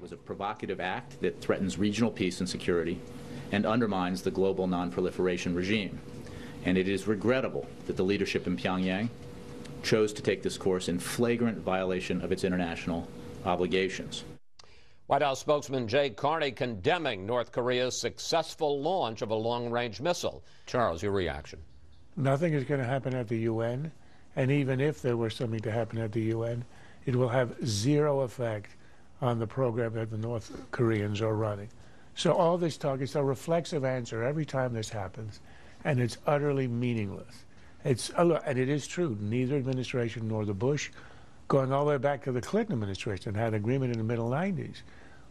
It was a provocative act that threatens regional peace and security and undermines the global non-proliferation regime. And it is regrettable that the leadership in Pyongyang chose to take this course in flagrant violation of its international obligations. White House spokesman Jay Carney condemning North Korea's successful launch of a long-range missile. Charles, your reaction? Nothing is going to happen at the UN, and even if there were something to happen at the UN, it will have zero effect on the program that the North Koreans are running. So all this talk is a reflexive answer every time this happens, and it's utterly meaningless. And it is true, neither administration nor the Bush, going all the way back to the Clinton administration, had an agreement in the middle 90s,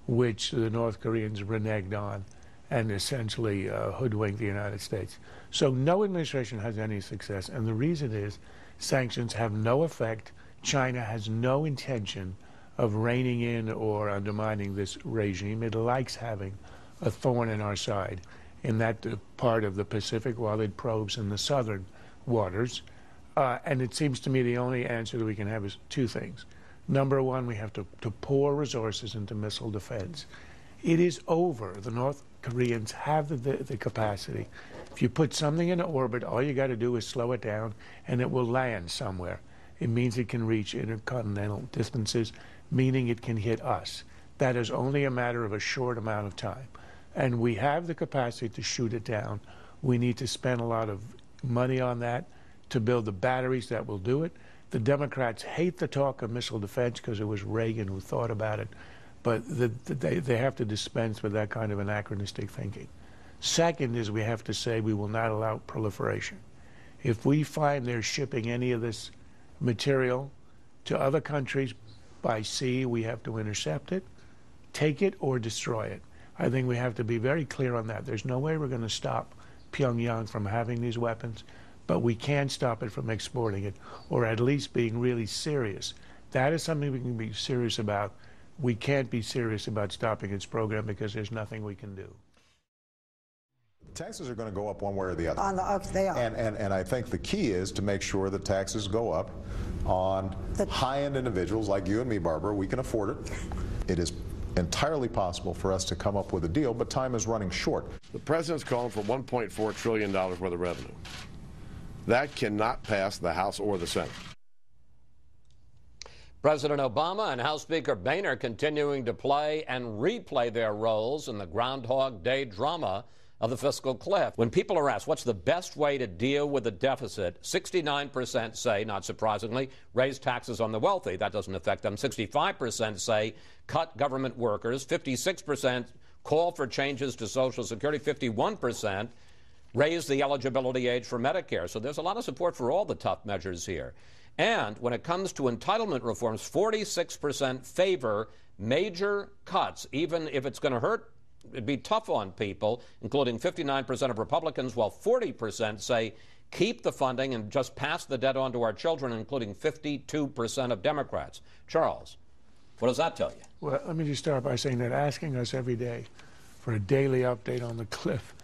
which the North Koreans reneged on and essentially hoodwinked the United States. So no administration has any success, and the reason is sanctions have no effect. China has no intention of reining in or undermining this regime. It likes having a thorn in our side in that part of the Pacific while it probes in the southern waters. And it seems to me the only answer that we can have is two things. Number one, we have to pour resources into missile defense. It is over. The North Koreans have the capacity. If you put something in orbit, all you got to do is slow it down, and it will land somewhere. It means it can reach intercontinental distances, meaning it can hit us. That is only a matter of a short amount of time. And we have the capacity to shoot it down. We need to spend a lot of money on that to build the batteries that will do it. The Democrats hate the talk of missile defense because it was Reagan who thought about it, but they have to dispense with that kind of anachronistic thinking. Second is we have to say we will not allow proliferation. If we find they're shipping any of this material to other countries by sea, we have to intercept it, take it, or destroy it. I think we have to be very clear on that. There's no way we're going to stop Pyongyang from having these weapons, but we can stop it from exporting it, or at least being really serious. That is something we can be serious about. We can't be serious about stopping its program because there's nothing we can do. Taxes are going to go up one way or the other. They are. And I think the key is to make sure that taxes go up on high-end individuals like you and me, Barbara. We can afford it. It is entirely possible for us to come up with a deal, but time is running short. The president's calling for $1.4 trillion worth of revenue. That cannot pass the House or the Senate. President Obama and House Speaker Boehner continuing to play and replay their roles in the Groundhog Day drama of the fiscal cliff. When people are asked what's the best way to deal with the deficit, 69% say, not surprisingly, raise taxes on the wealthy. That doesn't affect them. 65% say cut government workers. 56% call for changes to Social Security. 51% raise the eligibility age for Medicare. So there's a lot of support for all the tough measures here. And when it comes to entitlement reforms, 46% favor major cuts, even if it's going to hurt. It'd be tough on people, including 59% of Republicans, while 40% say keep the funding and just pass the debt on to our children, including 52% of Democrats. Charles, what does that tell you? Well, let me just start by saying that asking us every day for a daily update on the cliff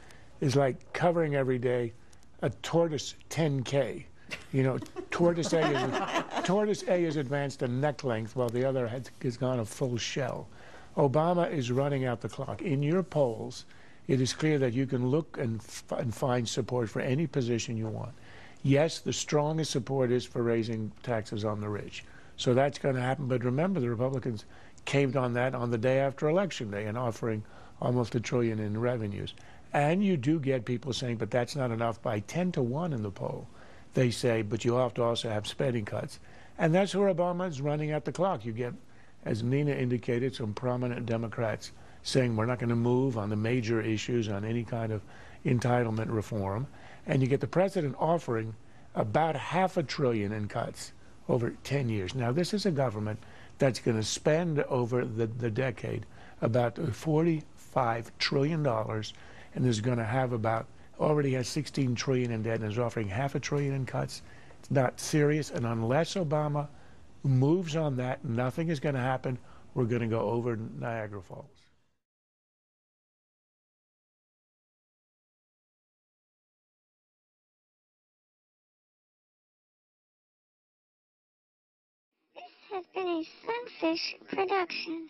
is like covering every day a tortoise 10K. You know, tortoise A is advanced a neck length while the other has gone a full shell. Obama is running out the clock. In your polls, it is clear that you can look and find support for any position you want. Yes, the strongest support is for raising taxes on the rich. So that's going to happen. But remember, the Republicans caved on that on the day after Election Day and offering almost $1 trillion in revenues. And you do get people saying, but that's not enough. By 10 to 1 in the poll, they say, but you have to also have spending cuts. And that's where Obama is running out the clock. You get, as Nina indicated, some prominent Democrats saying we're not going to move on the major issues on any kind of entitlement reform. And you get the president offering about $500 billion in cuts over 10 years. Now, this is a government that's going to spend over the decade about $45 trillion and is going to have already has $16 trillion in debt and is offering $500 billion in cuts. It's not serious, and unless Obama moves on that, nothing is going to happen. We're going to go over Niagara Falls. This has been a Sunfish production.